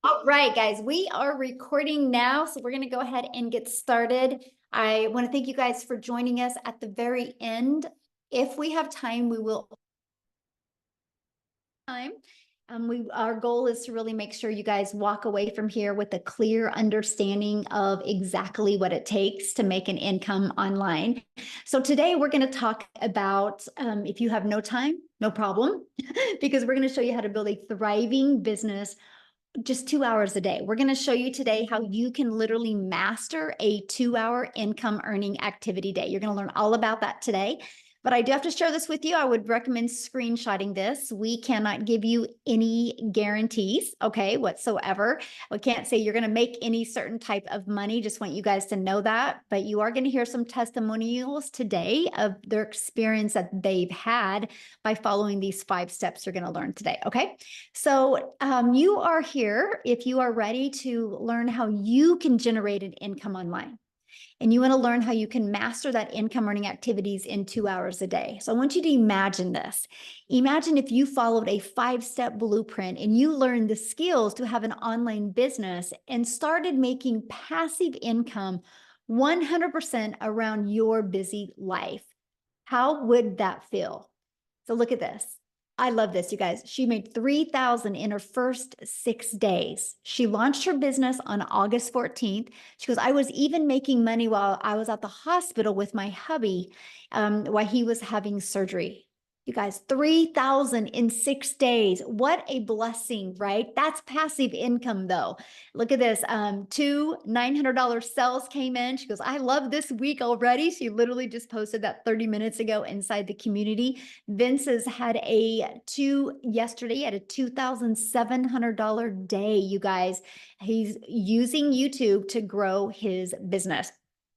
All right, guys, we are recording now, so we're going to go ahead and get started. I want to thank you guys for joining us at the very end. If we have time, we will. Our goal is to really make sure you guys walk away from here with a clear understanding of exactly what it takes to make an income online. So today we're going to talk about, if you have no time, no problem, because we're going to show you how to build a thriving business just 2 hours a day. We're going to show you today how you can literally master a 2-hour income earning activity day. You're going to learn all about that today. But I do have to share this with you. I would recommend screenshotting this. We cannot give you any guarantees, okay, whatsoever. We can't say you're going to make any certain type of money. Just want you guys to know that. But you are going to hear some testimonials today of their experience that they've had by following these 5 steps you're going to learn today, okay? So you are here if you are ready to learn how you can generate an income online. And you want to learn how you can master that income earning activities in 2 hours a day. So I want you to imagine this. Imagine if you followed a 5-step blueprint and you learned the skills to have an online business and started making passive income 100% around your busy life. How would that feel? So look at this. I love this, you guys. She made $3,000 in her first 6 days. She launched her business on August 14th. She goes, I was even making money while I was at the hospital with my hubby while he was having surgery. You guys, $3,000 in 6 days. What a blessing, right? That's passive income though. Look at this. 2 $900 sales came in. She goes, I love this week already. She literally just posted that 30 minutes ago inside the community. Vince's had yesterday at a $2,700 day, you guys. He's using YouTube to grow his business.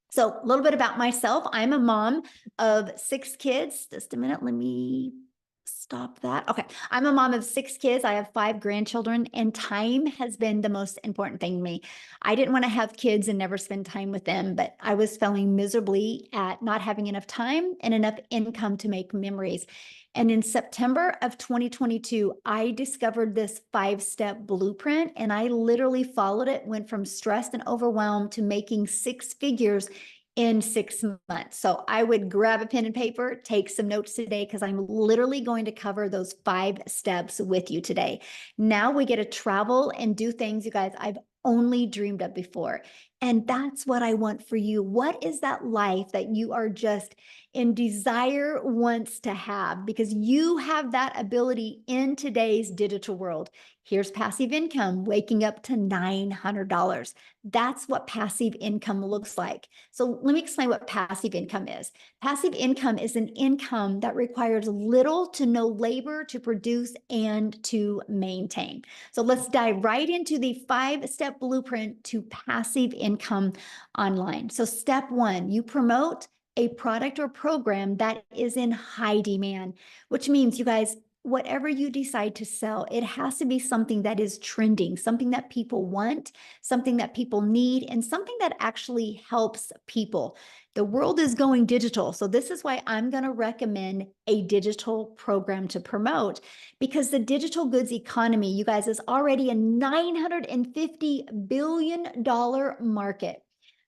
So a little bit about myself. I'm a mom of 6 kids. Just a minute, let me stop that. Okay. I'm a mom of 6 kids. I have 5 grandchildren, and time has been the most important thing to me. I didn't want to have kids and never spend time with them, but I was failing miserably at not having enough time and enough income to make memories. And in September of 2022, I discovered this 5-step blueprint, and I literally followed it, went from stressed and overwhelmed to making 6 figures in 6 months. So I would grab a pen and paper, take some notes today, because I'm literally going to cover those 5 steps with you today. Now we get to travel and do things, you guys, I've only dreamed of before. And that's what I want for you. What is that life that you are just in desire wants to have? Because you have that ability in today's digital world. Here's passive income, waking up to $900. That's what passive income looks like. So let me explain what passive income is. Passive income is an income that requires little to no labor to produce and to maintain. So let's dive right into the 5-step blueprint to passive income online. So step 1, you promote a product or program that is in high demand, which means, you guys, whatever you decide to sell, it has to be something that is trending, something that people want, something that people need, and something that actually helps people. The world is going digital. So this is why I'm going to recommend a digital program to promote, because the digital goods economy, you guys, is already a $950 billion market.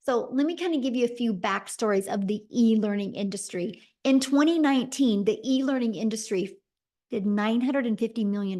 So let me kind of give you a few backstories of the e-learning industry. In 2019, the e-learning industry did $950 million.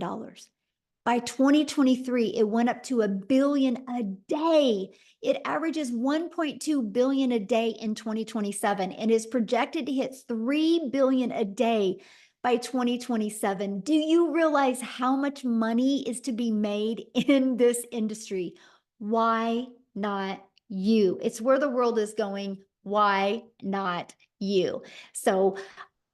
By 2023, it went up to $1 billion a day. It averages $1.2 billion a day in 2027 and is projected to hit $3 billion a day by 2027. Do you realize how much money is to be made in this industry? Why not you? It's where the world is going. Why not you? So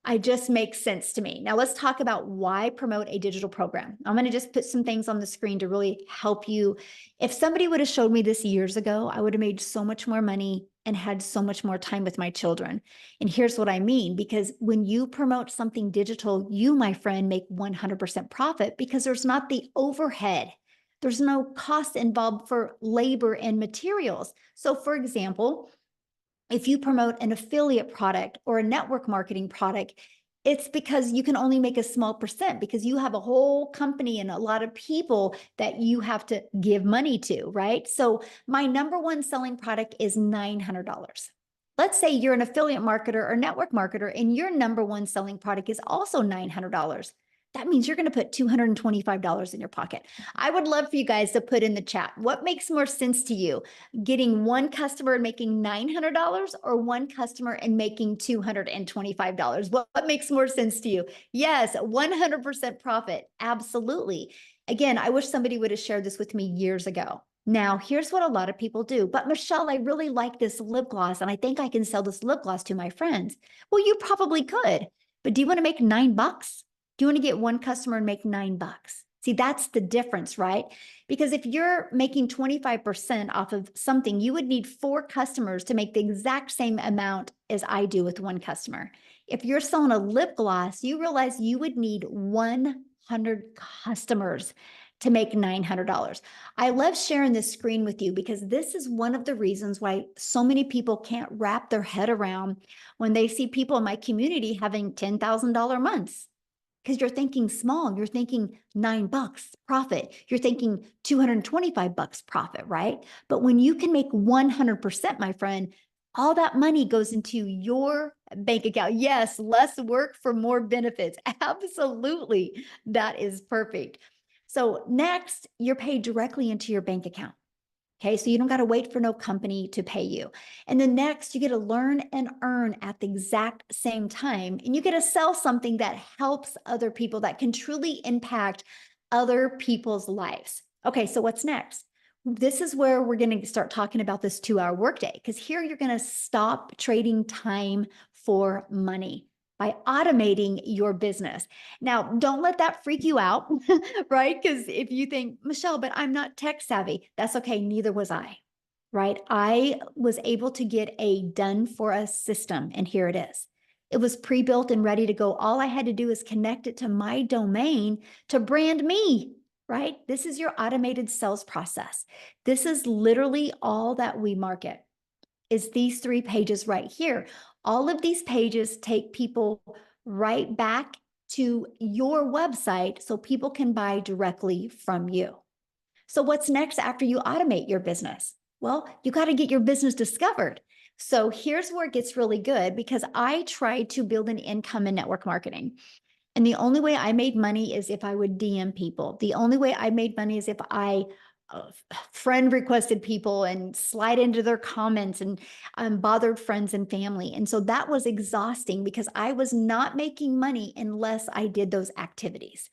it just makes sense to me. Now let's talk about why promote a digital program. I'm going to just put some things on the screen to really help you. If somebody would have showed me this years ago, I would have made so much more money and had so much more time with my children. And here's what I mean, because when you promote something digital, you, my friend, make 100% profit because there's not the overhead. There's no cost involved for labor and materials. So for example, if you promote an affiliate product or a network marketing product, It's because you can only make a small percent because you have a whole company and a lot of people that you have to give money to, right? So my number one selling product is $900. Let's say you're an affiliate marketer or network marketer and your number one selling product is also $900. That means you're going to put $225 in your pocket. I would love for you guys to put in the chat, what makes more sense to you? Getting one customer and making $900 or one customer and making $225? What makes more sense to you? Yes, 100% profit. Absolutely. Again, I wish somebody would have shared this with me years ago. Now, here's what a lot of people do. But Michelle, I really like this lip gloss and I think I can sell this lip gloss to my friends. Well, you probably could, but do you want to make $9? Do you want to get one customer and make $9? See, that's the difference, right? Because if you're making 25% off of something, you would need 4 customers to make the exact same amount as I do with one customer. If you're selling a lip gloss, you realize you would need 100 customers to make $900. I love sharing this screen with you because this is one of the reasons why so many people can't wrap their head around when they see people in my community having $10,000 months. Because you're thinking small, you're thinking $9 profit, you're thinking $225 profit, right? But when you can make 100%, my friend, all that money goes into your bank account. Yes, less work for more benefits. Absolutely. That is perfect. So next, you're paid directly into your bank account. Okay, so you don't got to wait for no company to pay you. And then next, you get to learn and earn at the exact same time. And you get to sell something that helps other people, that can truly impact other people's lives. Okay, so what's next? This is where we're going to start talking about this 2-hour workday, because here you're going to stop trading time for money by automating your business. Now, don't let that freak you out, right? Because if you think, Michelle, but I'm not tech savvy, that's okay. Neither was I, right? I was able to get a done for us system, and here it is. It was pre-built and ready to go. All I had to do is connect it to my domain to brand me, right? This is your automated sales process. This is literally all that we market, is these 3 pages right here. All of these pages take people right back to your website so people can buy directly from you. So what's next after you automate your business? Well, you got to get your business discovered. So here's where it gets really good, because I tried to build an income in network marketing. And the only way I made money is if I would DM people. The only way I made money is if I friend requested people and slide into their comments and bothered friends and family. And so that was exhausting because I was not making money unless I did those activities.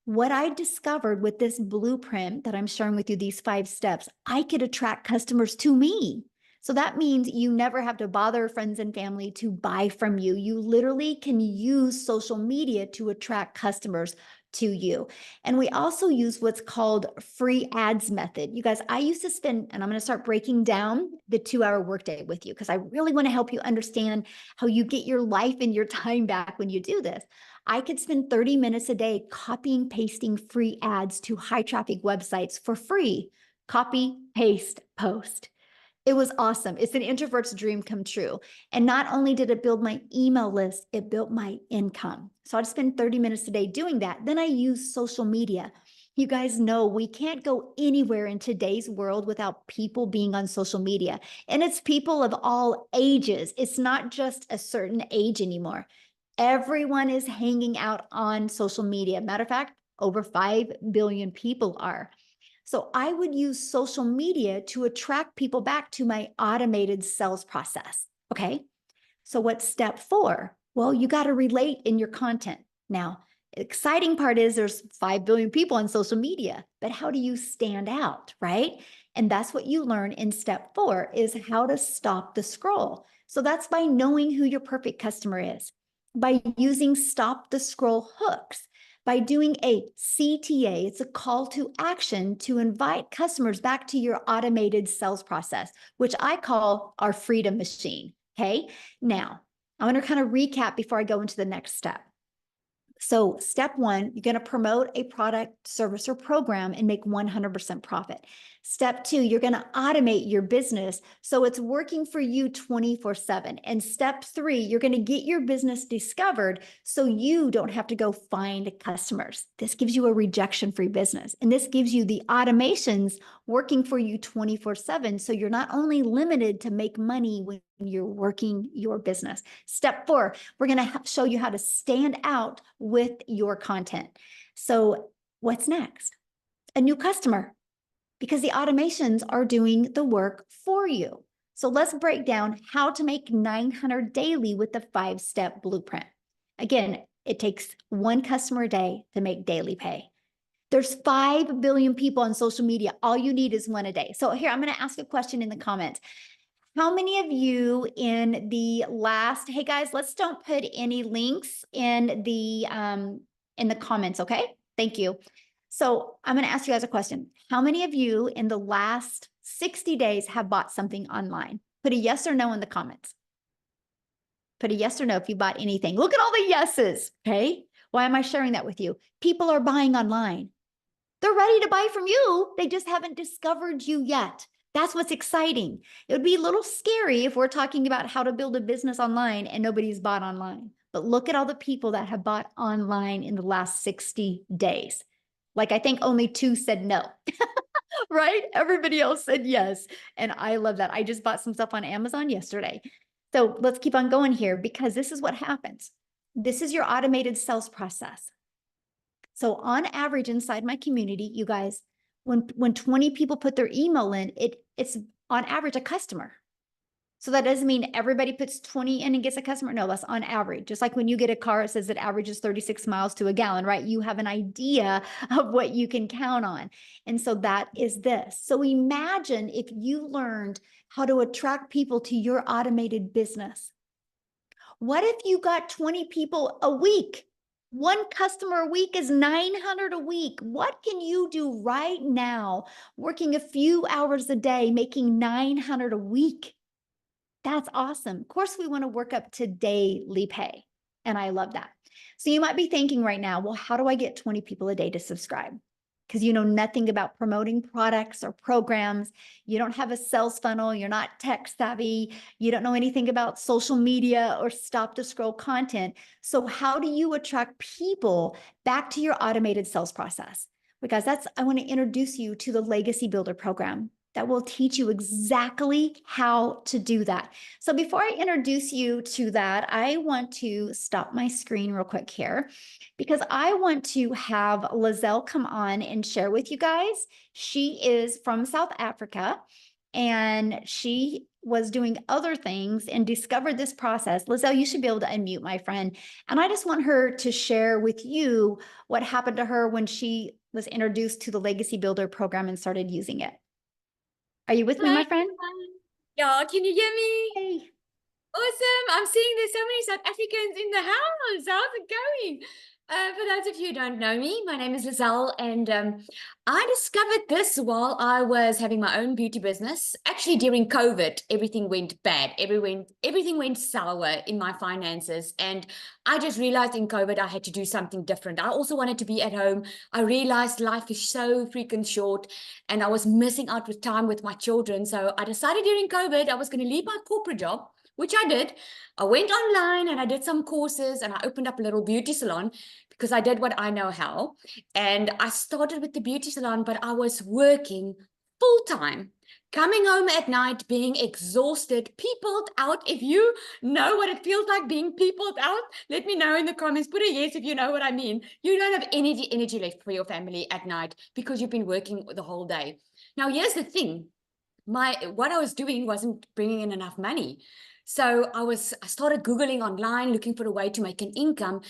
What I discovered with this blueprint that I'm sharing with you, these 5 steps, I could attract customers to me. So that means you never have to bother friends and family to buy from you. You literally can use social media to attract customers to you. And we also use what's called free ads method. You guys, I used to spend, and I'm going to start breaking down the 2-hour workday with you because I really want to help you understand how you get your life and your time back when you do this. I could spend 30 minutes a day copying, pasting free ads to high traffic websites for free. Copy, paste, post. It was awesome. It's an introvert's dream come true. And not only did it build my email list, it built my income. So I'd spend 30 minutes a day doing that. Then I use social media. You guys know we can't go anywhere in today's world without people being on social media. And it's people of all ages. It's not just a certain age anymore. Everyone is hanging out on social media. Matter of fact, over 5 billion people are. So I would use social media to attract people back to my automated sales process. Okay. So what's step 4? Well, you got to relate in your content. Now, exciting part is there's 5 billion people on social media, but how do you stand out, right? And that's what you learn in step 4 is how to stop the scroll. So that's by knowing who your perfect customer is, by using stop the scroll hooks, by doing a CTA, it's a call to action to invite customers back to your automated sales process, which I call our freedom machine. Okay. Now, I want to kind of recap before I go into the next step. So step one, you're going to promote a product, service, or program and make 100% profit. Step two, you're going to automate your business so it's working for you 24/7. And step three, you're going to get your business discovered so you don't have to go find customers. This gives you a rejection-free business. And this gives you the automations working for you 24/7. So you're not only limited to make money when you're working your business. Step four, we're going to show you how to stand out with your content. So what's next? A new customer, because the automations are doing the work for you. So let's break down how to make 900 daily with the 5-step blueprint. Again, it takes one customer a day to make daily pay. There's 5 billion people on social media. All you need is one a day. So here, I'm going to ask a question in the comments. How many of you in the last, hey guys, let's don't put any links in the comments, okay? Thank you. So I'm going to ask you guys a question. How many of you in the last 60 days have bought something online? Put a yes or no in the comments. Put a yes or no if you bought anything. Look at all the yeses, okay? Why am I sharing that with you? People are buying online. They're ready to buy from you. They just haven't discovered you yet. That's what's exciting. It would be a little scary if we're talking about how to build a business online and nobody's bought online. But look at all the people that have bought online in the last 60 days. Like, I think only 2 said no, right? Everybody else said yes. And I love that. I just bought some stuff on Amazon yesterday. So let's keep on going here because this is what happens. This is your automated sales process. So on average inside my community, you guys, when 20 people put their email in, it's on average a customer. So that doesn't mean everybody puts 20 in and gets a customer. No, that's on average. Just like when you get a car, it says it averages 36 miles to a gallon, right? You have an idea of what you can count on. And so that is this. So imagine if you learned how to attract people to your automated business. What if you got 20 people a week? One customer a week is 900 a week. What can you do right now, working a few hours a day, making 900 a week? That's awesome. Of course, we want to work up to daily pay. And I love that. So you might be thinking right now, well, how do I get 20 people a day to subscribe? Because you know nothing about promoting products or programs. You don't have a sales funnel. You're not tech savvy. You don't know anything about social media or stop to scroll content. So how do you attract people back to your automated sales process? Because I want to introduce you to the Legacy Builder program that will teach you exactly how to do that. So before I introduce you to that, I want to stop my screen real quick here because I want to have Lizelle come on and share with you guys. She is from South Africa and she was doing other things and discovered this process. Lizelle, you should be able to unmute, my friend. And I just want her to share with you what happened to her when she was introduced to the Legacy Builder program and started using it. Are you with me, my friend? Yeah, can you hear me? Hey. Awesome. I'm seeing there's so many South Africans in the house. How's it going? For those of you who don't know me, my name is Lizelle, and I discovered this while I was having my own beauty business. Actually, during COVID, everything went bad. Everything went sour in my finances, and I just realized in COVID I had to do something different. I also wanted to be at home. I realized life is so freaking short, and I was missing out with time with my children. So I decided during COVID I was going to leave my corporate job, which I did. I went online and I did some courses and I opened up a little beauty salon because I did what I know how. And I started with the beauty salon, but I was working full time, coming home at night, being exhausted, peopled out. If you know what it feels like being peopled out, let me know in the comments. Put a yes if you know what I mean. You don't have energy left for your family at night because you've been working the whole day. Now, here's the thing. What I was doing wasn't bringing in enough money. So I started Googling online, looking for a way to make an income.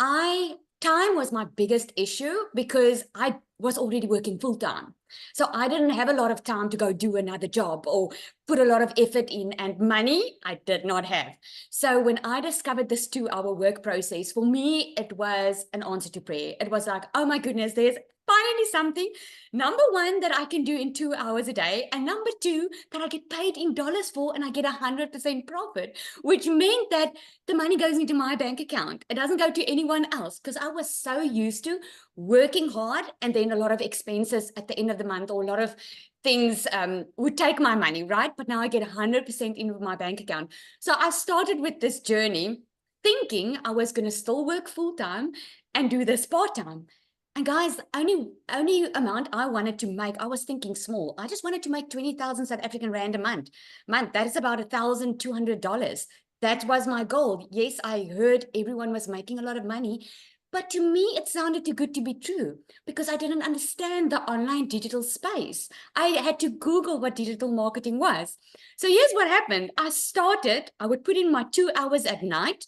Time was my biggest issue because I was already working full time. So I didn't have a lot of time to go do another job or put a lot of effort in, and money I did not have. So when I discovered this 2-hour work process, for me, it was an answer to prayer. It was like, oh my goodness, there's finally something, number one, that I can do in 2 hours a day, and number two, that I get paid in dollars for, and I get 100% profit, which meant that the money goes into my bank account. It doesn't go to anyone else, because I was so used to working hard and then a lot of expenses at the end of the month, or a lot of things would take my money, right? But now I get 100% into my bank account. So I started with this journey thinking I was going to still work full-time and do this part-time. And guys, only amount I wanted to make, I was thinking small. I just wanted to make 20,000 South African Rand a month. That is about $1,200. That was my goal. Yes, I heard everyone was making a lot of money, but to me, it sounded too good to be true because I didn't understand the online digital space. I had to Google what digital marketing was. So here's what happened. I would put in my 2 hours at night.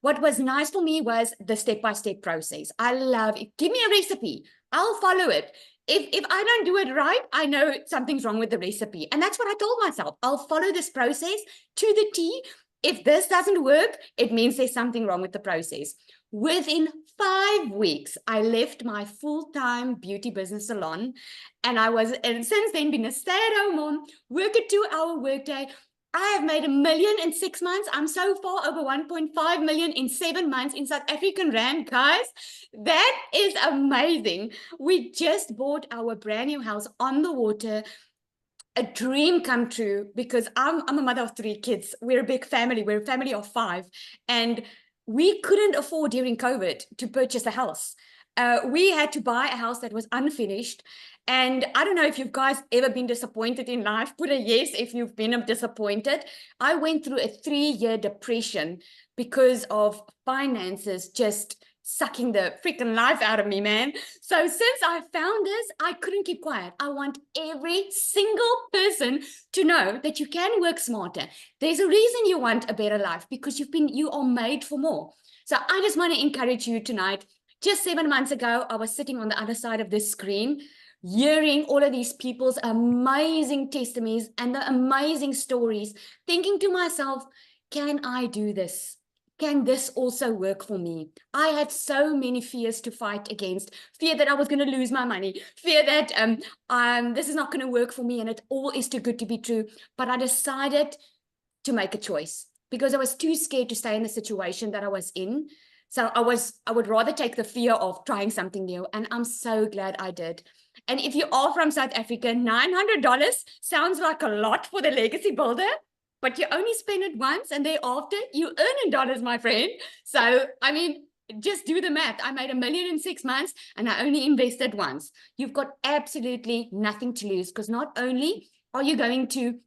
What was nice for me was the step-by-step process. I love it. Give me a recipe. I'll follow it. If I don't do it right, I know something's wrong with the recipe. And that's what I told myself. I'll follow this process to the T. If this doesn't work, it means there's something wrong with the process. Within 5 weeks, I left my full-time beauty business salon, and since then been a stay-at-home mom, work a 2-hour workday. I have made $1 million in 6 months. I'm so far over 1.5 million in 7 months in South African Rand, guys. That is amazing. We just bought our brand new house on the water. A dream come true, because I'm a mother of 3 kids. We're a big family. We're a family of 5. And we couldn't afford during COVID to purchase a house. We had to buy a house that was unfinished. And I don't know if you guys ever been disappointed in life. Put a yes if you've been disappointed. I went through a 3-year depression because of finances just sucking the freaking life out of me, man. So since I found this, I couldn't keep quiet. I want every single person to know that you can work smarter. There's a reason you want a better life, because you are made for more. So I just want to encourage you tonight. Just 7 months ago, I was sitting on the other side of this screen, hearing all of these people's amazing testimonies and the amazing stories, thinking to myself, can I do this? Can this also work for me? I had so many fears to fight against. Fear that I was going to lose my money. Fear that this is not going to work for me and it all is too good to be true. But I decided to make a choice because I was too scared to stay in the situation that I was in. So I would rather take the fear of trying something new. And I'm so glad I did. And if you are from South Africa, $900 sounds like a lot for the legacy builder. But you only spend it once and thereafter you earn in dollars, my friend. So, I mean, just do the math. I made $1 million in 6 months and I only invested once. You've got absolutely nothing to lose, because not only are you going to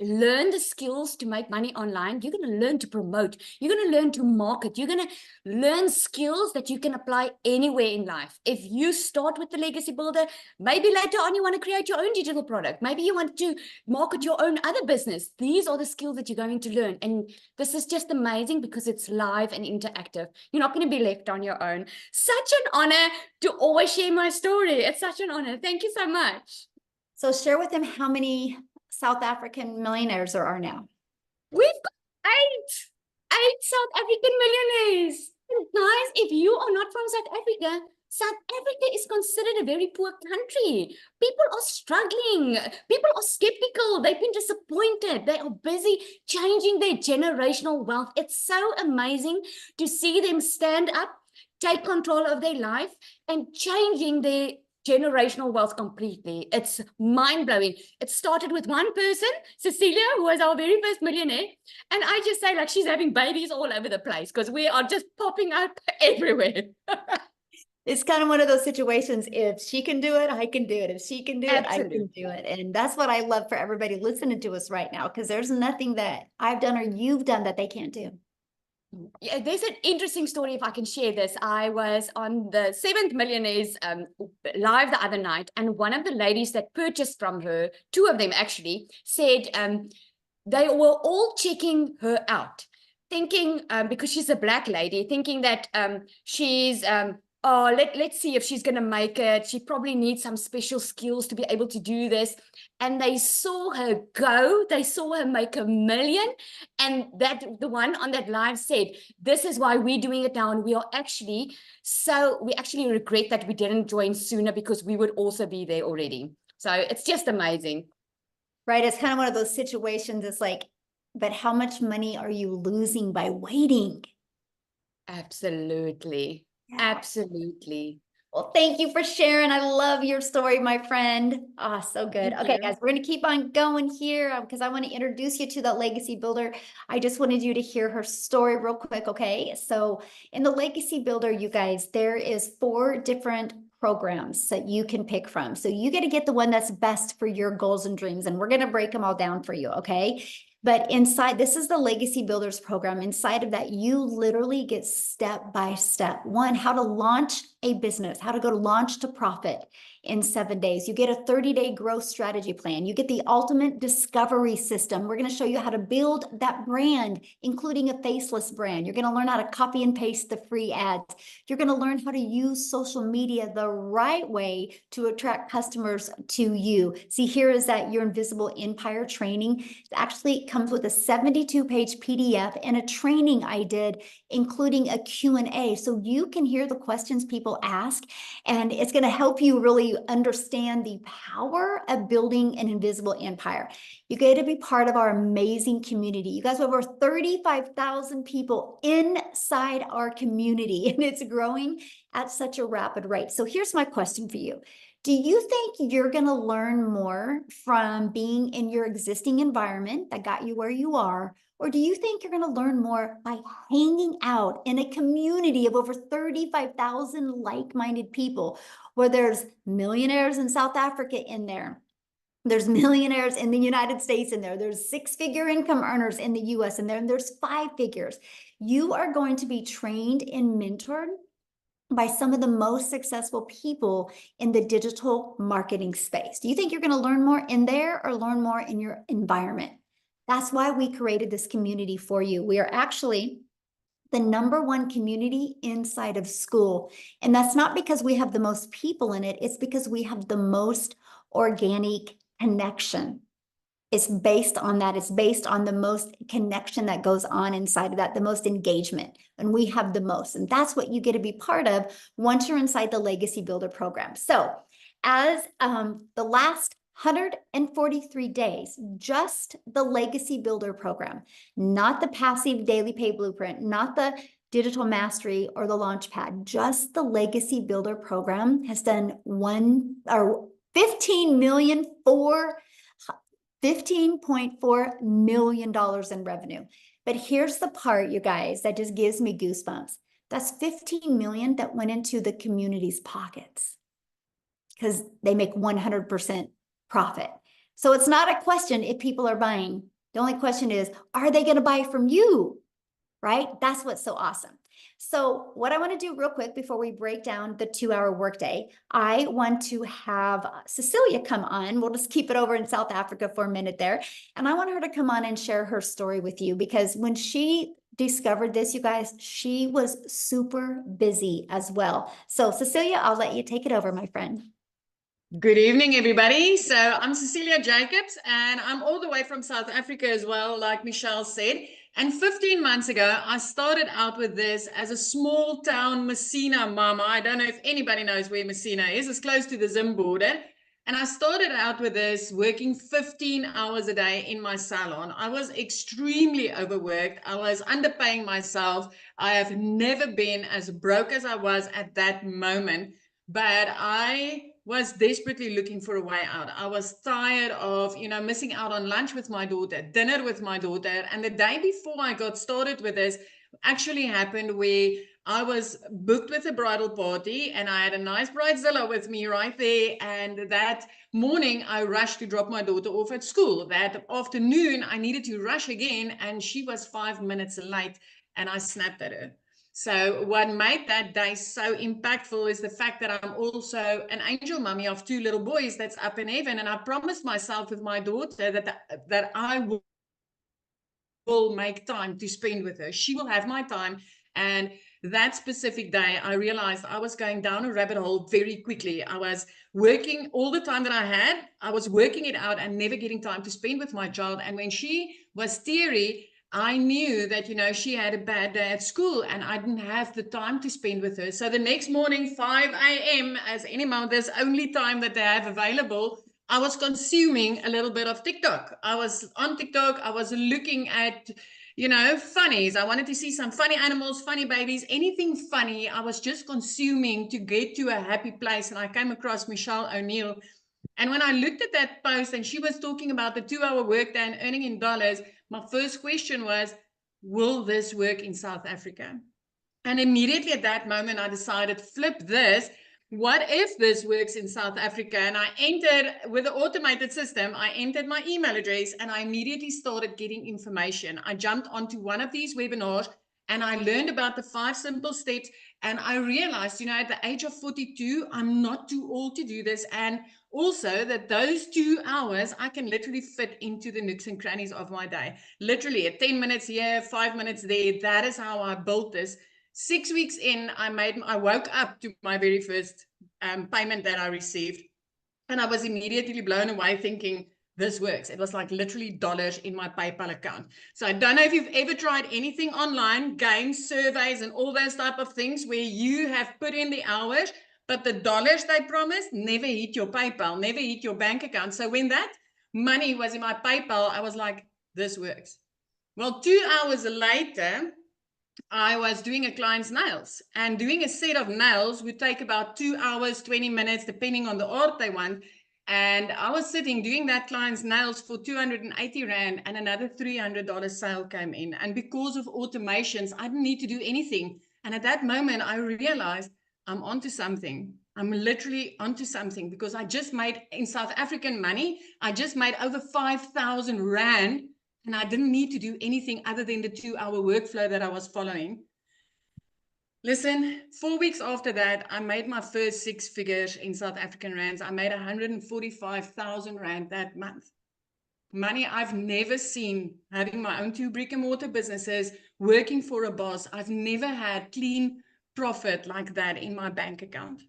learn the skills to make money online, you're going to learn to promote, you're going to learn to market, you're going to learn skills that you can apply anywhere in life. If you start with the legacy builder, maybe later on you want to create your own digital product, maybe you want to market your own other business. These are the skills that you're going to learn, and this is just amazing because it's live and interactive. You're not going to be left on your own. Such an honor to always share my story. It's such an honor. Thank you so much. So share with them how many South African millionaires there are now. We've got 8 South African millionaires. And guys, if you are not from South Africa, South Africa is considered a very poor country. People are struggling. People are skeptical. They've been disappointed. They are busy changing their generational wealth. It's so amazing to see them stand up, take control of their life, and changing their generational wealth completely. It's mind-blowing. It started with one person, Cecilia, who was our very first millionaire. And I just say, like, she's having babies all over the place because we are just popping up everywhere. It's kind of one of those situations. If she can do it, I can do it. If she can do it, I can do it. And that's what I love for everybody listening to us right now, because there's nothing that I've done or you've done that they can't do. Yeah, there's an interesting story if I can share this. I was on the 7th Millionaires live the other night, and one of the ladies that purchased from her, 2 of them actually, said they were all checking her out, thinking, because she's a Black lady, thinking that she's oh, let's see if she's going to make it. She probably needs some special skills to be able to do this. And they saw her go, they saw her make 1 million. And that the one on that live said, this is why we're doing it now. And we actually regret that we didn't join sooner, because we would also be there already. So it's just amazing. Right? It's kind of one of those situations. It's like, but how much money are you losing by waiting? Absolutely. Yeah. Absolutely. Well, thank you for sharing. I love your story, my friend. Ah, so good. Thank Okay, you. guys, we're going to keep on going here because I want to introduce you to the legacy builder. I just wanted you to hear her story real quick. Okay, so in the legacy builder, you guys, there is 4 different programs that you can pick from. So you got to get the one that's best for your goals and dreams, and we're going to break them all down for you. Okay. But inside, this is the Legacy Builders program. Inside of that, you literally get step by step. 1, how to launch a business, how to go to launch to profit in 7 days. You get a 30-day growth strategy plan. You get the ultimate discovery system. We're going to show you how to build that brand, including a faceless brand. You're going to learn how to copy and paste the free ads. You're going to learn how to use social media the right way to attract customers to you. See, here is that Your Invisible Empire training. It actually comes with a 72-page PDF and a training I did, including a Q&A. So you can hear the questions people ask, and it's going to help you really understand the power of building an invisible empire. You get to be part of our amazing community. You guys have over 35,000 people inside our community, and it's growing at such a rapid rate. So here's my question for you. Do you think you're going to learn more from being in your existing environment that got you where you are? Or do you think you're going to learn more by hanging out in a community of over 35,000 like-minded people, where there's millionaires in South Africa in there? There's millionaires in the United States in there. There's 6-figure income earners in the US in there, and there's 5 figures. You are going to be trained and mentored by some of the most successful people in the digital marketing space. Do you think you're going to learn more in there or learn more in your environment? That's why we created this community for you. We are actually the #1 community inside of school. And that's not because we have the most people in it. It's because we have the most organic connection. It's based on that. It's based on the most connection that goes on inside of that, the most engagement, and we have the most. And that's what you get to be part of once you're inside the Legacy Builder program. So as the last 143 days, just the Legacy Builder program, not the passive daily pay blueprint, not the digital mastery or the Launchpad, just the Legacy Builder program has done 15.4 million in revenue. But here's the part, you guys, that just gives me goosebumps. That's 15 million that went into the community's pockets because they make 100% profit. So it's not a question if people are buying. The only question is, are they going to buy from you? Right? That's what's so awesome. So what I want to do real quick before we break down the 2-hour workday, I want to have Cecilia come on. We'll just keep it over in South Africa for a minute there. And I want her to come on and share her story with you, because when she discovered this, you guys, she was super busy as well. So Cecilia, I'll let you take it over, my friend. Good evening, everybody. So I'm Cecilia Jacobs, and I'm all the way from South Africa as well, like Michelle said. And 15 months ago, I started out with this as a small town Messina mama. I don't know if anybody knows where Messina is. It's close to the Zim border. And I started out with this working 15 hours a day in my salon. I was extremely overworked. I was underpaying myself. I have never been as broke as I was at that moment, but I was desperately looking for a way out. I was tired of, missing out on lunch with my daughter, dinner with my daughter. And the day before I got started with this actually happened where I was booked with a bridal party and I had a nice bridezilla with me right there. And that morning I rushed to drop my daughter off at school. That afternoon I needed to rush again, and she was 5 minutes late, and I snapped at her. So what made that day so impactful is the fact that I'm also an angel mummy of 2 little boys that's up in heaven. And I promised myself with my daughter that I will make time to spend with her. She will have my time. And that specific day, I realized I was going down a rabbit hole very quickly. I was working all the time that I had. I was working it out and never getting time to spend with my child. And when she was teary, I knew that, you know, she had a bad day at school and I didn't have the time to spend with her. So the next morning, 5 a.m., as any mother's only time that they have available, I was consuming a little bit of TikTok. I was on TikTok. I was looking at, you know, funnies. I wanted to see some funny animals, funny babies, anything funny. I was just consuming to get to a happy place. And I came across Michelle O'Neill. And when I looked at that post and she was talking about the 2-hour workday and earning in dollars, my first question was, will this work in South Africa? And immediately at that moment, I decided, flip this. What if this works in South Africa? And I entered, with the automated system, I entered my email address and I immediately started getting information. I jumped onto one of these webinars and I learned about the 5 simple steps. And I realized, you know, at the age of 42, I'm not too old to do this. And also that those 2 hours, I can literally fit into the nooks and crannies of my day. Literally at 10 minutes here, 5 minutes there. That is how I built this. 6 weeks in, I woke up to my very first payment that I received. And I was immediately blown away thinking, this works. It was like literally dollars in my PayPal account. So I don't know if you've ever tried anything online, games, surveys, and all those type of things where you have put in the hours, but the dollars they promised never hit your PayPal, never hit your bank account. So when that money was in my PayPal, I was like, this works. Well, 2 hours later, I was doing a client's nails, and doing a set of nails would take about 2 hours, 20 minutes, depending on the art they want. And I was sitting doing that client's nails for 280 Rand, and another $300 sale came in. And because of automations, I didn't need to do anything. And at that moment, I realized I'm onto something. I'm literally onto something, because I just made, in South African money, I just made over 5,000 Rand. And I didn't need to do anything other than the 2-hour workflow that I was following. Listen, 4 weeks after that, I made my first 6 figures in South African rands. I made 145,000 Rand that month. Money I've never seen, having my own 2 brick and mortar businesses, working for a boss. I've never had clean profit like that in my bank account.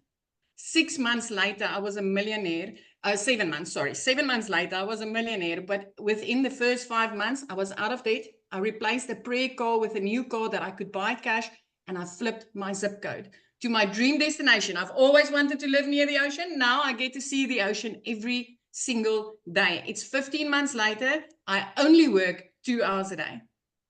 6 months later, I was a millionaire. 7 months, sorry. 7 months later, I was a millionaire. But within the first 5 months, I was out of debt. I replaced a prayer car with a new car that I could buy cash. And I flipped my zip code to my dream destination. I've always wanted to live near the ocean. Now I get to see the ocean every single day. It's 15 months later. I only work 2 hours a day.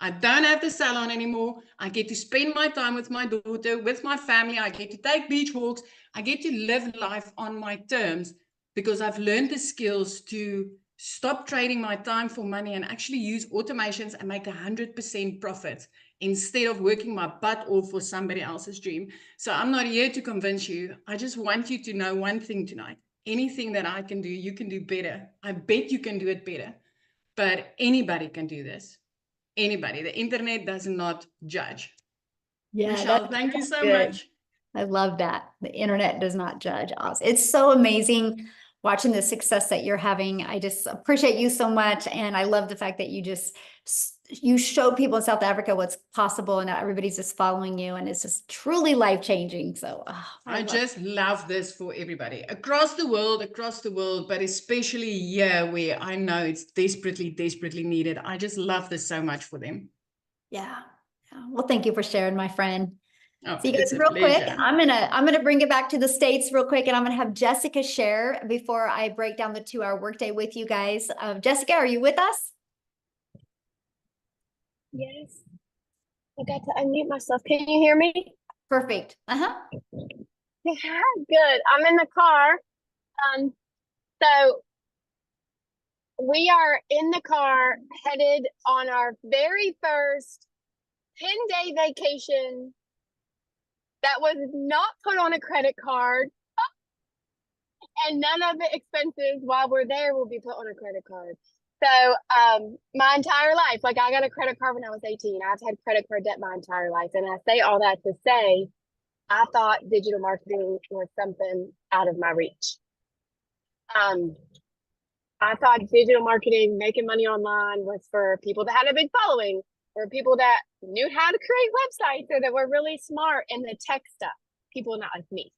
I don't have the salon anymore. I get to spend my time with my daughter, with my family. I get to take beach walks. I get to live life on my terms, because I've learned the skills to stop trading my time for money and actually use automations and make 100% profit instead of working my butt off for somebody else's dream. So I'm not here to convince you. I just want you to know one thing tonight. Anything that I can do, you can do better. I bet you can do it better. But anybody can do this. Anybody. The internet does not judge. Yeah, Michelle, thank you so good. much. I love that. The internet does not judge us. It's so amazing watching the success that you're having. I just appreciate you so much. And I love the fact that you show people in South Africa what's possible, and now everybody's just following you, and it's just truly life-changing. So I just love this for everybody across the world, but especially here where I know it's desperately, desperately needed. I just love this so much for them. Yeah. Well, thank you for sharing, my friend. Oh, So you guys, real quick, I'm gonna bring it back to the States real quick, and I'm gonna have Jessica share before I break down the 2-hour workday with you guys. Jessica, are you with us? Yes. I got to unmute myself. Can you hear me? Perfect. Yeah, good. I'm in the car. So we are in the car headed on our very first 10-day vacation that was not put on a credit card, and none of the expenses while we're there will be put on a credit card. So my entire life, like I got a credit card when I was 18. I've had credit card debt my entire life. And I say all that to say, I thought digital marketing was something out of my reach. I thought digital marketing, making money online, was for people that had a big following. or people that knew how to create websites or that were really smart in the tech stuff, people not like me.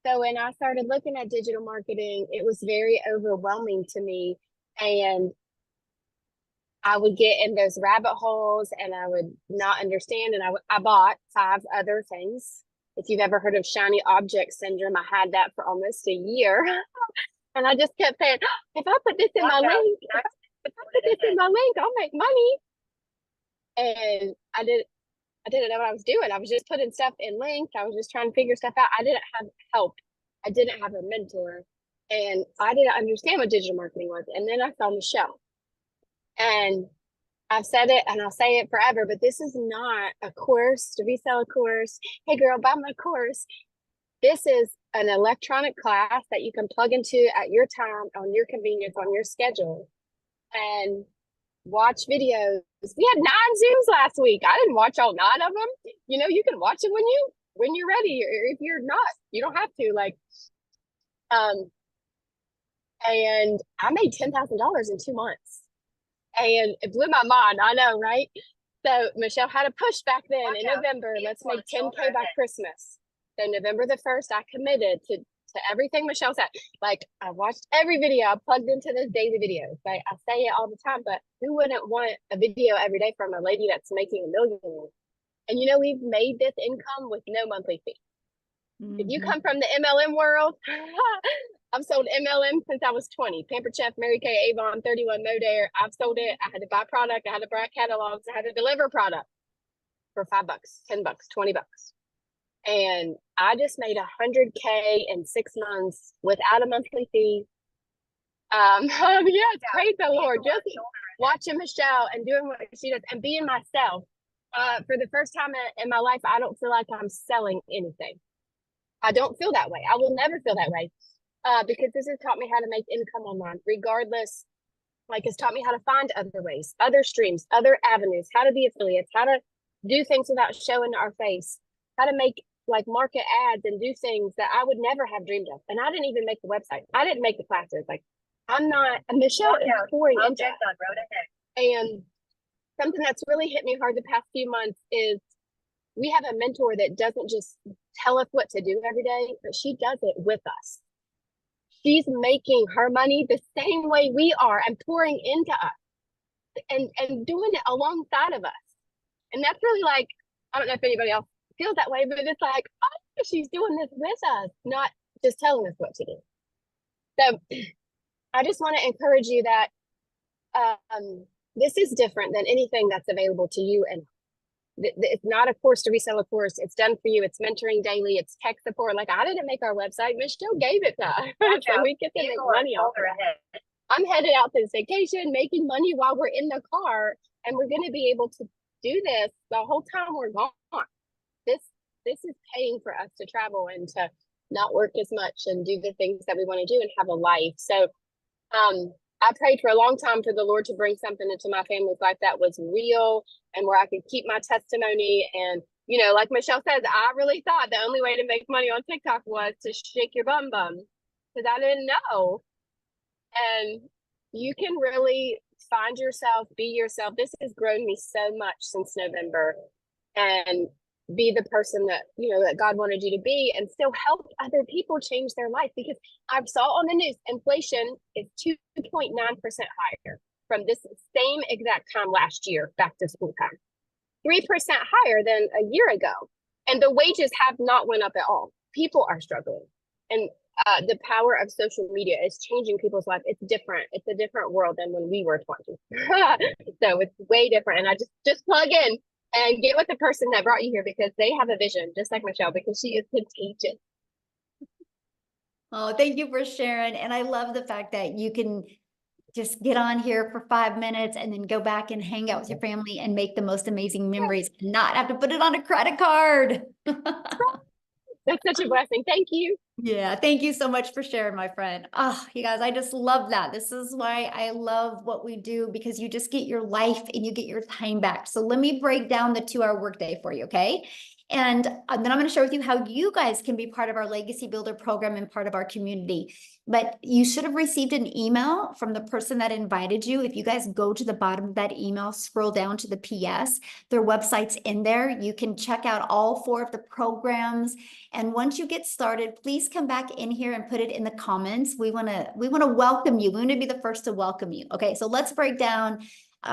So when I started looking at digital marketing, it was very overwhelming to me. And I would get in those rabbit holes and I would not understand. And I bought 5 other things. If you've ever heard of shiny object syndrome, I had that for almost a year. And I just kept saying, if I put this in my link, if I put this in my link, I'll make money. And I didn't know what I was doing. I was just putting stuff in links. I was just trying to figure stuff out. I didn't have help. I didn't have a mentor. And I didn't understand what digital marketing was. And then I saw Michelle. And I've said it and I'll say it forever, but this is not a course to resell a course. Hey girl, buy my course. This is an electronic class that you can plug into at your time, on your convenience, on your schedule, and watch videos. We had 9 Zooms last week. I didn't watch all 9 of them. You know, you can watch it when you're ready, or if you're not, you don't have to. And I made $10,000 in 2 months. And it blew my mind. I know, right? So Michelle had a push back then in November. Let's make 10K by Christmas. So November the 1st, I committed to everything Michelle said. Like, I watched every video. I plugged into those daily videos. Like, I say it all the time, but who wouldn't want a video every day from a lady that's making $1 million? And you know, we've made this income with no monthly fee. If you come from the MLM world, I've sold MLM since I was 20. Pampered Chef, Mary Kay, Avon, 31 Modare. I've sold it. I had to buy product. I had to buy catalogs. I had to deliver product for $5, $10, $20. And I just made 100K in 6 months without a monthly fee. Yes, praise the Lord. Just watching Michelle and doing what she does and being myself. For the first time in my life, I don't feel like I'm selling anything. I don't feel that way. I will never feel that way. Because this has taught me how to make income online, regardless. Like, it's taught me how to find other ways, other streams, other avenues, how to be affiliates, how to do things without showing our face, how to make like market ads and do things that I would never have dreamed of. And I didn't even make the website. I didn't make the classes. Like, I'm not, and Michelle is pouring into it. And something that's really hit me hard the past few months is we have a mentor that doesn't just tell us what to do every day, but she does it with us. She's making her money the same way we are and pouring into us and doing it alongside of us. And that's really like, I don't know if anybody else feels that way, but it's like, oh, she's doing this with us, not just telling us what to do. So I just want to encourage you that this is different than anything that's available to you. And it's not a course to resell a course. It's done for you. It's mentoring daily. It's tech support. Like, I didn't make our website. Michelle gave it to us. So we get to make money off it. I'm headed out to this vacation, making money while we're in the car. And we're going to be able to do this the whole time we're gone. This is paying for us to travel and to not work as much and do the things that we want to do and have a life. So I prayed for a long time for the Lord to bring something into my family's life that was real and where I could keep my testimony. And, you know, like Michelle says, I really thought the only way to make money on TikTok was to shake your bum because I didn't know. And you can really find yourself, be yourself. This has grown me so much since November, and be the person that, you know, that God wanted you to be, and still help other people change their life. Because I saw on the news, inflation is 2.9% higher from this same exact time last year, back to school time, 3% higher than a year ago. And the wages have not went up at all. People are struggling. And the power of social media is changing people's life. It's different. It's a different world than when we were 20. So it's way different. And I just plug in and get with the person that brought you here, because they have a vision, just like Michelle, because she is contagious. Oh, thank you for sharing. And I love the fact that you can just get on here for 5 minutes and then go back and hang out with your family and make the most amazing memories and not have to put it on a credit card. That's such a blessing. Thank you. Yeah, thank you so much for sharing, my friend. Oh, you guys, I just love that. This is why I love what we do, because you just get your life and you get your time back. So let me break down the 2-hour workday for you, okay? And then I'm going to share with you how you guys can be part of our Legacy Builder program and part of our community. But you should have received an email from the person that invited you. If you guys go to the bottom of that email, scroll down to the PS, their website's in there. You can check out all 4 of the programs. And once you get started, please come back in here and put it in the comments. We want to welcome you. We want to be the first to welcome you. Okay, so let's break down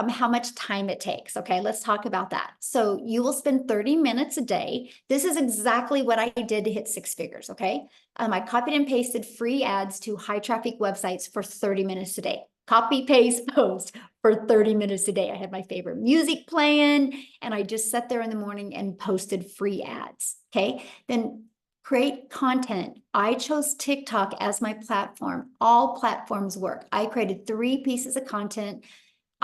how much time it takes. Okay, let's talk about that. So you will spend 30 minutes a day. This is exactly what I did to hit 6 figures. Okay, I copied and pasted free ads to high traffic websites for 30 minutes a day. Copy, paste, post for 30 minutes a day. I had my favorite music playing, and I just sat there in the morning and posted free ads. Okay, then create content. I chose TikTok as my platform. All platforms work. I created 3 pieces of content.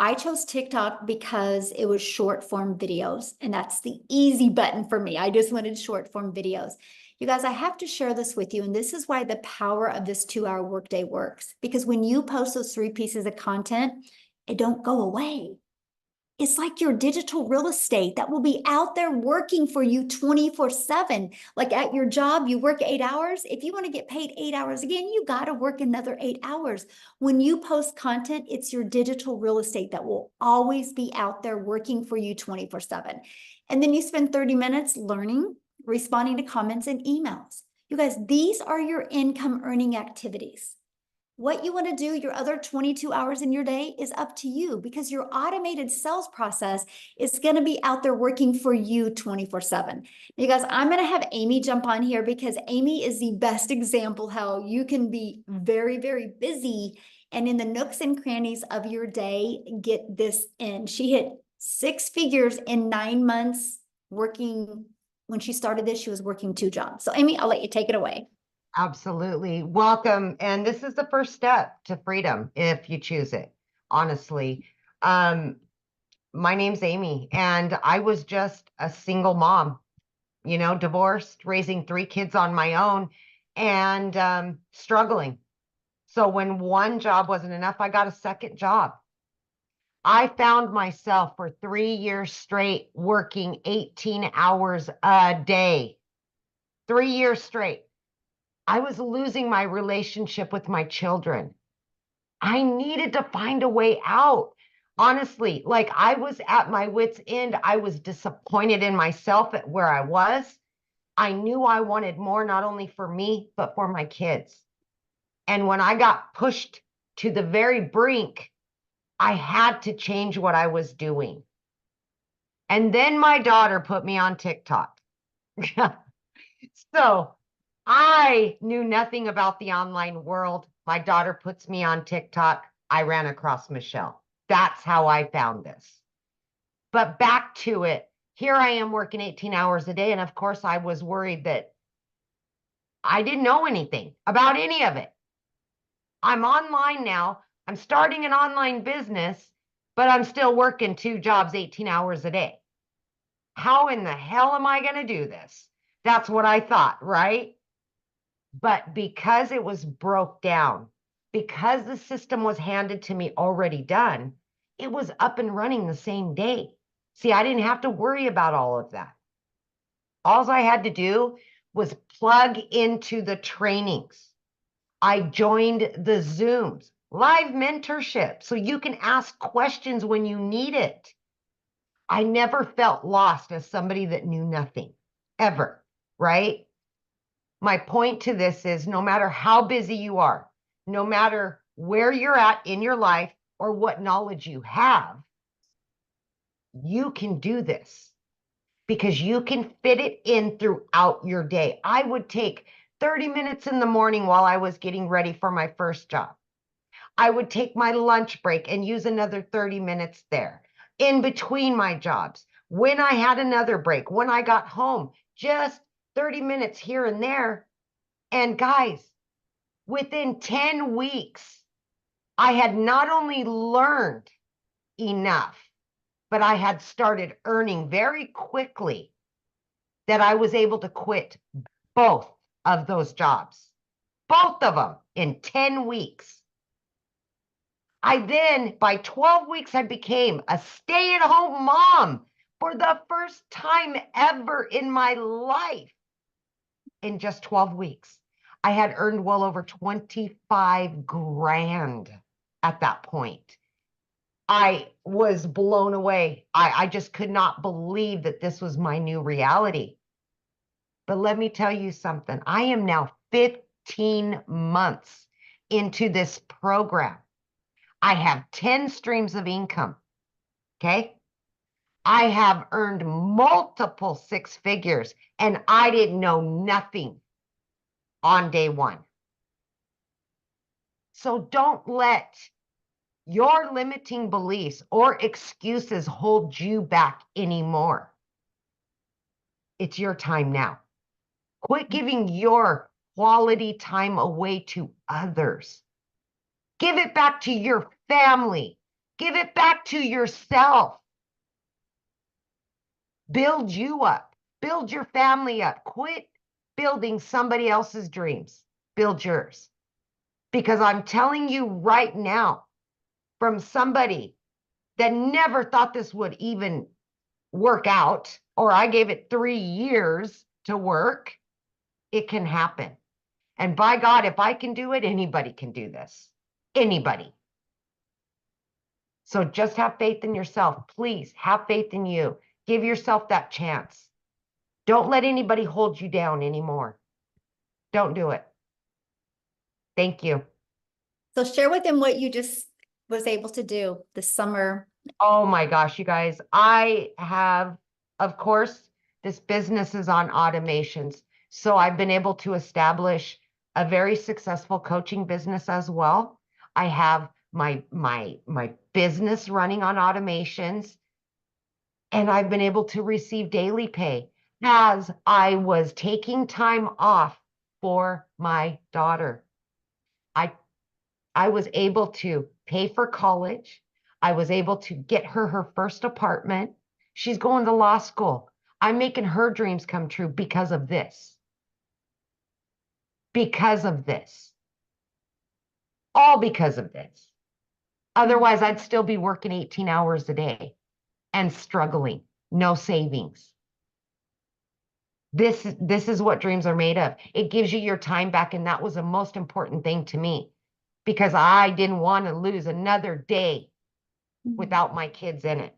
I chose TikTok because it was short form videos, and that's the easy button for me. I just wanted short form videos. You guys, I have to share this with you, and this is why the power of this 2-hour workday works. Because when you post those 3 pieces of content, it don't go away. It's like your digital real estate that will be out there working for you 24/7. Like at your job, you work 8 hours. If you want to get paid 8 hours again, you got to work another 8 hours. When you post content, it's your digital real estate that will always be out there working for you 24/7. And then you spend 30 minutes learning, responding to comments and emails. You guys, these are your income earning activities. What you want to do your other 22 hours in your day is up to you, because your automated sales process is going to be out there working for you 24/7. You guys, I'm going to have Amy jump on here, because Amy is the best example how you can be very, very busy and in the nooks and crannies of your day, get this in. She hit 6 figures in 9 months working. When she started this, she was working 2 jobs. So Amy, I'll let you take it away. Absolutely. Welcome. And this is the first step to freedom if you choose it, honestly. My name's Amy, and I was just a single mom, divorced, raising 3 kids on my own, and struggling. So when one job wasn't enough, I got a second job. I found myself for 3 years straight working 18 hours a day. 3 years straight. I was losing my relationship with my children. I needed to find a way out. Honestly, like I was at my wit's end. I was disappointed in myself at where I was. I knew I wanted more, not only for me, but for my kids. And when I got pushed to the very brink, I had to change what I was doing. And then my daughter put me on TikTok. So I knew nothing about the online world. My daughter puts me on TikTok. I ran across Michelle. That's how I found this. But back to it. Here I am working 18 hours a day. And of course, I was worried that I didn't know anything about any of it. I'm online now. I'm starting an online business, but I'm still working 2 jobs, 18 hours a day. How in the hell am I going to do this? That's what I thought, right? But because it was broke down, because the system was handed to me already done, it was up and running the same day. See, I didn't have to worry about all of that. All I had to do was plug into the trainings. I joined the Zooms, live mentorship, so you can ask questions when you need it. I never felt lost as somebody that knew nothing, ever, right? My point to this is, no matter how busy you are, no matter where you're at in your life or what knowledge you have, you can do this because you can fit it in throughout your day. I would take 30 minutes in the morning while I was getting ready for my first job. I would take my lunch break and use another 30 minutes there in between my jobs. When I had another break, when I got home, just 30 minutes here and there. And guys, within 10 weeks, I had not only learned enough, but I had started earning very quickly that I was able to quit both of those jobs, both of them in 10 weeks. I then, by 12 weeks, I became a stay-at-home mom for the first time ever in my life. In just 12 weeks, I had earned well over 25 grand at that point. I was blown away. I just could not believe that this was my new reality. But let me tell you something. I am now 15 months into this program. I have 10 streams of income. Okay. I have earned multiple six figures, and I didn't know nothing on day one. So don't let your limiting beliefs or excuses hold you back anymore. It's your time now. Quit giving your quality time away to others. Give it back to your family. Give it back to yourself. Build you up. Build your family up. Quit building somebody else's dreams. Build yours. Because I'm telling you right now, from somebody that never thought this would even work out, or I gave it 3 years to work, it can happen. And by God, if I can do it, anybody can do this. Anybody. So just have faith in yourself. Please have faith in you. Give yourself that chance. Don't let anybody hold you down anymore. Don't do it. Thank you. So share with them what you just was able to do this summer. Oh my gosh, you guys. I have, of course, this business is on automations. So I've been able to establish a very successful coaching business as well. I have my business running on automations, and I've been able to receive daily pay as I was taking time off for my daughter. I was able to pay for college. I was able to get her first apartment. She's going to law school. I'm making her dreams come true because of this. Because of this. All because of this. Otherwise, I'd still be working 18 hours a day and struggling. No savings. This is what dreams are made of. It gives you your time back, and that was the most important thing to me, because I didn't want to lose another day without my kids in it.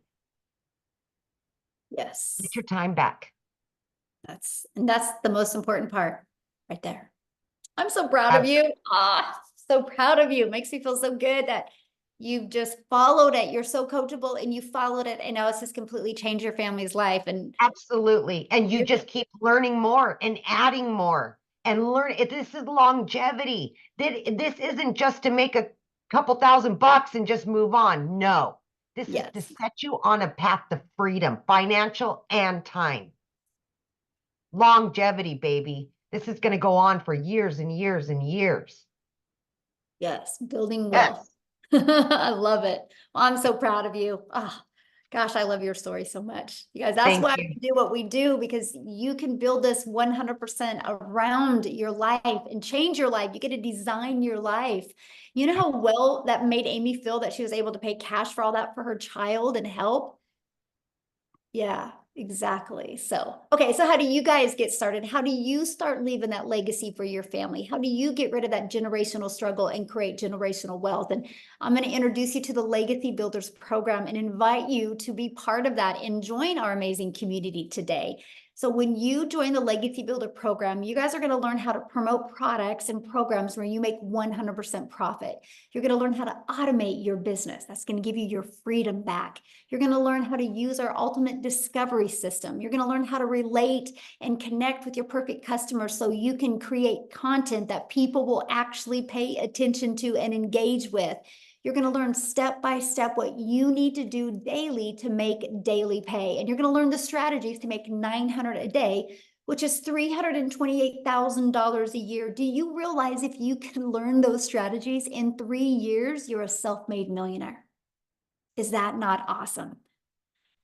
Yes. Get your time back. That's the most important part right there. I'm so proud of you. So proud of you. It makes me feel so good that you've just followed it. You're so coachable and you followed it. And now it's just completely changed your family's life. And absolutely. And you just keep learning more and adding more and learn. This is longevity. This isn't just to make a couple $1,000 and just move on. No, this is to set you on a path to freedom, financial and time. Longevity, baby. This is going to go on for years and years and years. Yes, building wealth. Yes. I love it. Well, I'm so proud of you. Oh, gosh, I love your story so much. You guys, that's why we do what we do, because you can build this 100% around your life and change your life. You get to design your life. You know how well that made Amy feel that she was able to pay cash for all that for her child and help? Yeah. Exactly. So, okay. So how do you guys get started? How do you start leaving that legacy for your family? How do you get rid of that generational struggle and create generational wealth? And I'm going to introduce you to the Legacy Builders program and invite you to be part of that and join our amazing community today. So when you join the Legacy Builder program, you guys are going to learn how to promote products and programs where you make 100% profit. You're going to learn how to automate your business. That's going to give you your freedom back. You're going to learn how to use our ultimate discovery system. You're going to learn how to relate and connect with your perfect customers so you can create content that people will actually pay attention to and engage with. You're going to learn step by step what you need to do daily to make daily pay. And you're going to learn the strategies to make $900 a day, which is $328,000 a year. Do you realize if you can learn those strategies in 3 years, you're a self-made millionaire? Is that not awesome?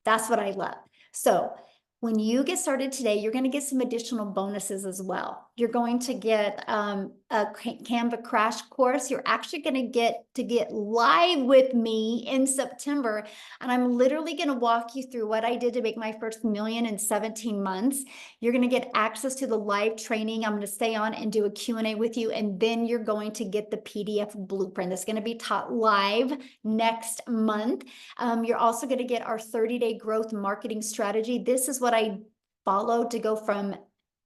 That's what I love. So when you get started today, you're going to get some additional bonuses as well. You're going to get a Canva crash course. You're actually going to get live with me in September. And I'm literally going to walk you through what I did to make my first million in 17 months. You're going to get access to the live training. I'm going to stay on and do a Q&A with you. And then you're going to get the PDF blueprint that's going to be taught live next month. You're also going to get our 30-day growth marketing strategy. This is what I followed to go from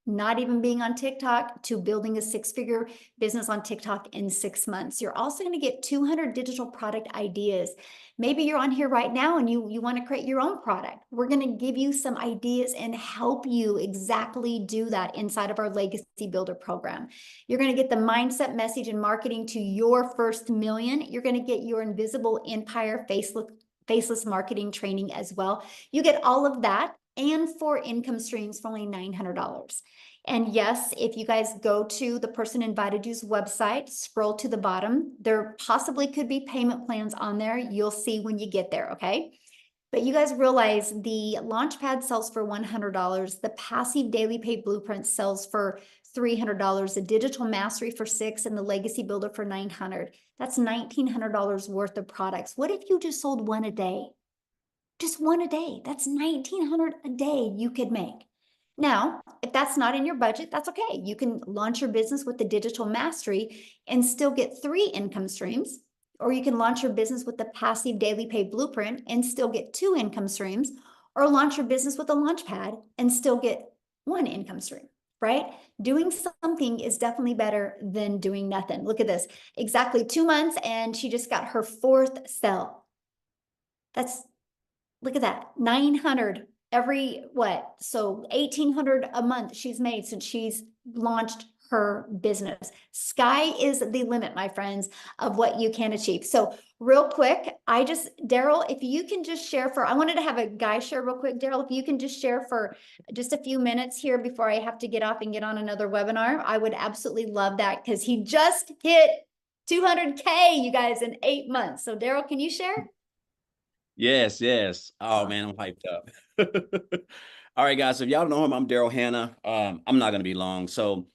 not even being on TikTok to building a 6-figure business on TikTok in 6 months. You're also going to get 200 digital product ideas. Maybe you're on here right now and you want to create your own product. We're going to give you some ideas and help you exactly do that inside of our Legacy Builder program. You're going to get the mindset, message, and marketing to your first million. You're going to get your invisible empire faceless marketing training as well. You get all of that and 4 income streams for only $900. And yes, if you guys go to the person invited you's website, scroll to the bottom, there possibly could be payment plans on there. You'll see when you get there, okay? But you guys realize the Launchpad sells for $100. The Passive Daily Pay Blueprint sells for $300. The Digital Mastery for $600 and the Legacy Builder for $900. That's $1,900 worth of products. What if you just sold one a day? Just one a day. That's $1,900 a day you could make. Now, if that's not in your budget, that's okay. You can launch your business with the Digital Mastery and still get 3 income streams, or you can launch your business with the Passive Daily Pay Blueprint and still get 2 income streams, or launch your business with a Launchpad and still get 1 income stream, right? Doing something is definitely better than doing nothing. Look at this, exactly 2 months and she just got her 4th sale. Look at that, 900 every what? So 1,800 a month she's made since she's launched her business. Sky is the limit, my friends, of what you can achieve. So real quick, Daryl, if you can just share I wanted to have a guy share real quick. Daryl, if you can just share for just a few minutes here before I have to get off and get on another webinar, I would absolutely love that because he just hit 200K, you guys, in 8 months. So Daryl, can you share? Yes, yes. Oh man, I'm hyped up. All right, guys. So if y'all don't know him, I'm Daryl Hannah. I'm not gonna be long. So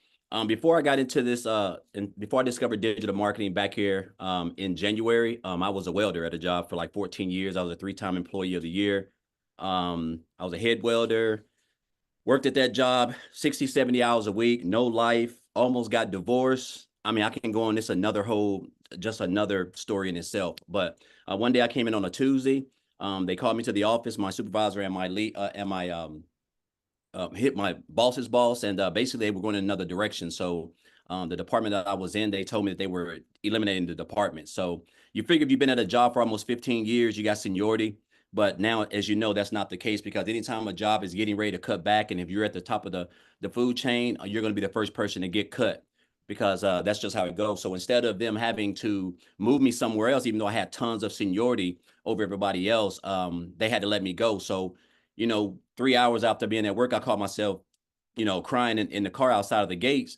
before I got into this, and before I discovered digital marketing back here in January, I was a welder at a job for like 14 years. I was a 3-time employee of the year. I was a head welder, worked at that job 60, 70 hours a week, no life, almost got divorced. I mean, I can go on this just another story in itself. But one day I came in on a Tuesday. They called me to the office, my supervisor and my lead, hit my boss's boss, and basically they were going in another direction. So the department that I was in, they told me that they were eliminating the department. So you figure if you've been at a job for almost 15 years, you got seniority. But now, as you know, that's not the case, because anytime a job is getting ready to cut back, and if you're at the top of the food chain, you're going to be the first person to get cut, because that's just how it goes. So instead of them having to move me somewhere else, even though I had tons of seniority over everybody else, they had to let me go. So, 3 hours after being at work, I caught myself, crying in the car outside of the gates.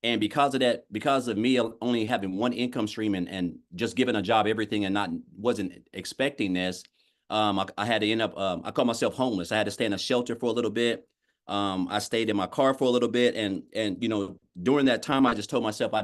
And because of that, because of me only having 1 income stream and just giving a job everything and wasn't expecting this, I had to end up, I called myself homeless. I had to stay in a shelter for a little bit. I stayed in my car for a little bit. And during that time, I just told myself I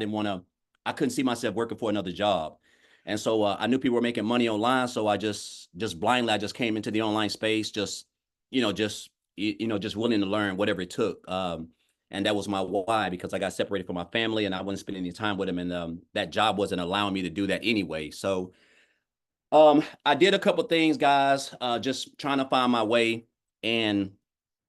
couldn't see myself working for another job. And so I knew people were making money online. So I just blindly, I just came into the online space, just willing to learn whatever it took. And that was my why, because I got separated from my family and I wasn't spending any time with them. And that job wasn't allowing me to do that anyway. So I did a couple things, guys, just trying to find my way. And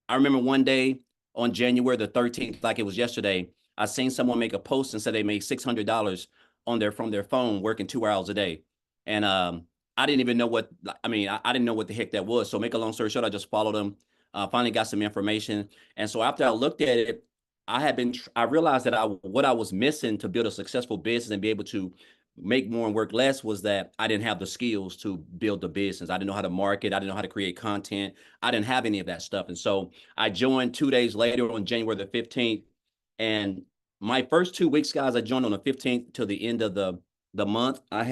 I remember one day on January the 13th, like it was yesterday, I seen someone make a post and said they made $600 from their phone working 2 hours a day. And I didn't even know I didn't know what the heck that was. So make a long story short, I just followed them, finally got some information. And so after I looked at it, I realized that what I was missing to build a successful business and be able to make more and work less was that I didn't have the skills to build the business. I didn't know how to market. I didn't know how to create content. I didn't have any of that stuff. And so I joined 2 days later on January the 15th. And my first 2 weeks, guys, I joined on the 15th till the end of the month. I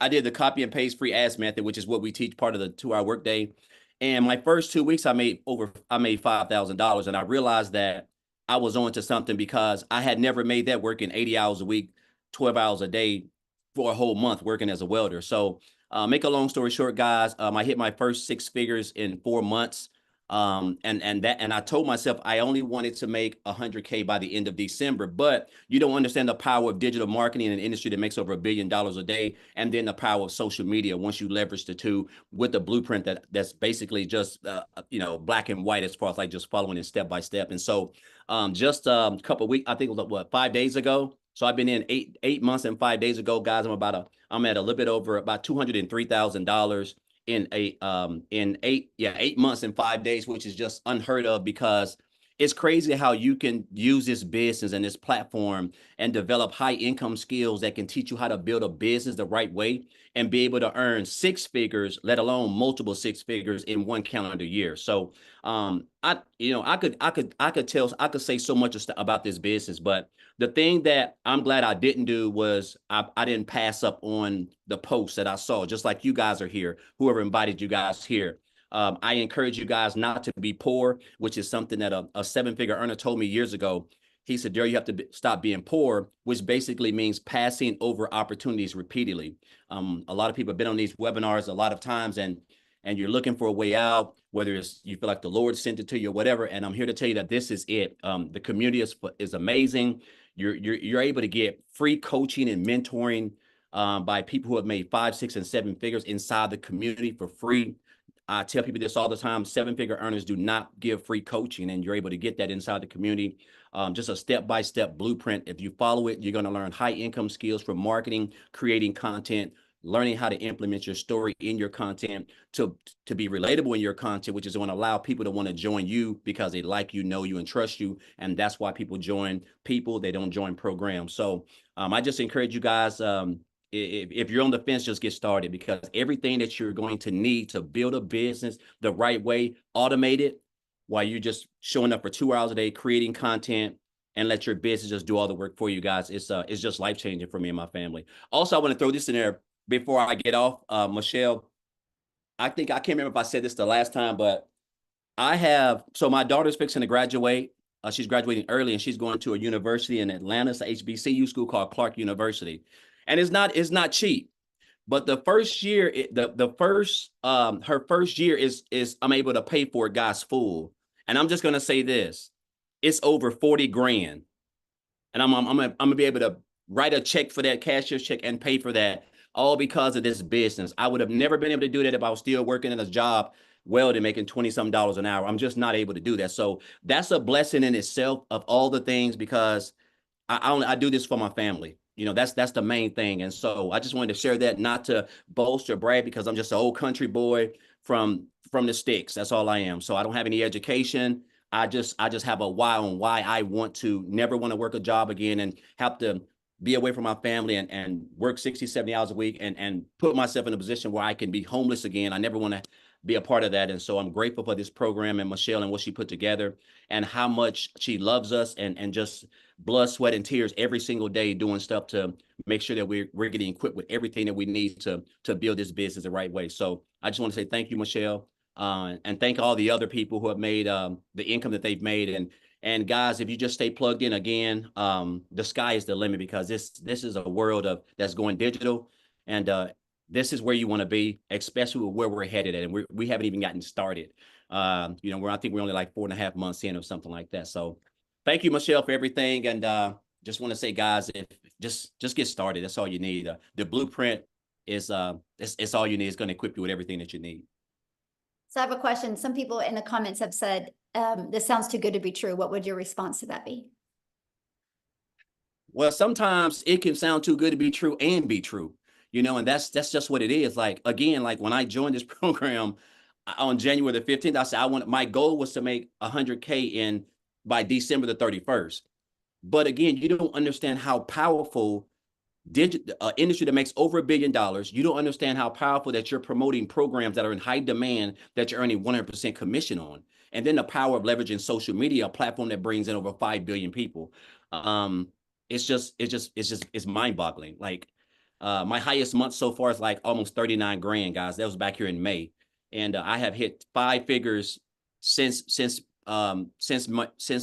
did the copy and paste free ads method, which is what we teach, part of the 2-hour workday. And my first 2 weeks, I made $5,000. And I realized that I was on to something because I had never made that working 80 hours a week, 12 hours a day for a whole month working as a welder. So make a long story short, guys, I hit my first 6 figures in 4 months. And I told myself I only wanted to make 100K by the end of December, but you don't understand the power of digital marketing in an industry that makes over $1 billion a day, and then the power of social media once you leverage the two with the blueprint that's basically just black and white as far as like just following it step by step. And so just a couple of weeks, I think it was 5 days ago. So I've been in eight months and 5 days ago, guys. I'm at a little bit over about $203,000 in 8 months and 5 days, which is just unheard of, because it's crazy how you can use this business and this platform and develop high income skills that can teach you how to build a business the right way and be able to earn 6 figures, let alone multiple 6 figures in one calendar year. So I could say so much about this business, but the thing that I'm glad I didn't do was I didn't pass up on the posts that I saw, just like you guys are here, whoever invited you guys here. I encourage you guys not to be poor, which is something that a 7-figure earner told me years ago. He said, Daryl, you have to stop being poor, which basically means passing over opportunities repeatedly. A lot of people have been on these webinars a lot of times, and you're looking for a way out, whether it's you feel like the Lord sent it to you or whatever. And I'm here to tell you that this is it. The community is amazing. You're able to get free coaching and mentoring by people who have made 5, 6, and 7 figures inside the community for free. I tell people this all the time: 7-figure earners do not give free coaching, and you're able to get that inside the community. Just a step-by-step blueprint. If you follow it, you're going to learn high income skills for marketing, creating content, learning how to implement your story in your content to be relatable in your content, which is going to allow people to want to join you because they like you, know you, and trust you. And that's why people join people. They don't join programs. So I just encourage you guys, if you're on the fence, just get started, because everything that you're going to need to build a business the right way, automate it while you're just showing up for 2 hours a day, creating content, and let your business just do all the work for you guys. It's just life-changing for me and my family. Also, I want to throw this in there before I get off. Michelle, I can't remember if I said this the last time, but so my daughter's fixing to graduate. She's graduating early, and she's going to a university in Atlanta. It's a HBCU school called Clark University. And it's not cheap, but the first year, her first year is I'm able to pay for it, guys, full. And I'm just gonna say this: it's over 40 grand, and I'm gonna be able to write a check for that, cashier's check, and pay for that, all because of this business. I would have never been able to do that if I was still working in a job, welding, making $20-some an hour. I'm just not able to do that. So that's a blessing in itself of all the things, because I do this for my family. That's the main thing. And so I just wanted to share that, not to boast or brag, because I'm just an old country boy from the sticks. That's all I am. So I don't have any education. I just have a why on why I never want to work a job again and have to be away from my family and work 60, 70 hours a week and put myself in a position where I can be homeless again. I never want to be a part of that. And so I'm grateful for this program and Michelle and what she put together and how much she loves us and just blood, sweat, and tears every single day doing stuff to make sure that we're getting equipped with everything that we need to build this business the right way. So I just want to say thank you, Michelle, and thank all the other people who have made the income that they've made. And guys, if you just stay plugged in, again, the sky is the limit, because this is a world that's going digital, and this is where you want to be, especially with where we're headed at. And we haven't even gotten started. I think we're only like 4.5 months in or something like that. So thank you, Michelle, for everything. And just want to say, guys, if just get started. That's all you need. The blueprint is it's all you need. It's going to equip you with everything that you need. So I have a question. Some people in the comments have said, this sounds too good to be true. What would your response to that be? Well, sometimes it can sound too good to be true and be true, and that's just what it is. Like, again, like when I joined this program on January the 15th, I said my goal was to make 100K by December the 31st. But again, you don't understand how powerful industry that makes over $1 billion. You don't understand how powerful that you're promoting programs that are in high demand that you're earning 100% commission on. And then the power of leveraging social media, a platform that brings in over 5 billion people. It's mind-boggling. Like my highest month so far is like almost 39 grand, guys. That was back here in May. And I have hit 5 figures since since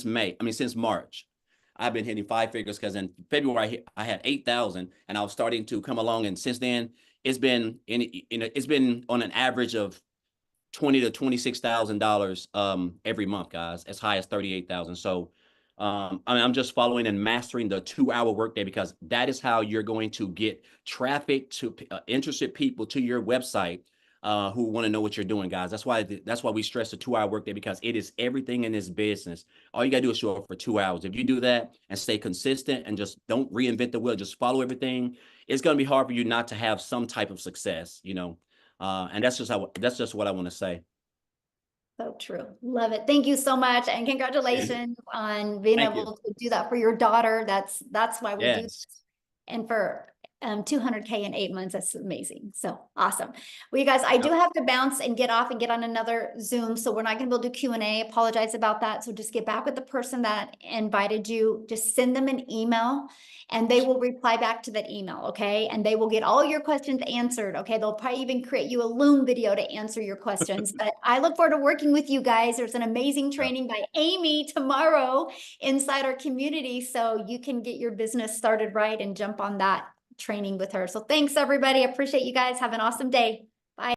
May. I mean, since March. I've been hitting 5 figures because in February I had 8,000, and I was starting to come along. And since then, it's been it's been on an average of $20,000 to $26,000 every month, guys, as high as 38,000. So I mean, I'm just following and mastering the 2-hour workday, because that is how you're going to get traffic to interested people to your website who want to know what you're doing, guys. That's why we stress the 2-hour workday, because it is everything in this business. All you gotta do is show up for 2 hours. If you do that and stay consistent and just don't reinvent the wheel, just follow everything, it's gonna be hard for you not to have some type of success, you know. And that's just what I want to say. So true. Love it. Thank you so much. And congratulations on being Thank you. able to do that for your daughter. That's why we do Yes. this. And for 200K in 8 months, that's amazing. So awesome. Well, you guys, I do have to bounce and get off and get on another Zoom. So we're not going to be able to do Q&A. Apologize about that. So just get back with the person that invited you. Just send them an email and they will reply back to that email. Okay. And they will get all your questions answered. Okay. They'll probably even create you a Loom video to answer your questions. But I look forward to working with you guys. There's an amazing training by Amy tomorrow inside our community. So you can get your business started right and jump on that training with her. So thanks everybody. I appreciate you guys. Have an awesome day.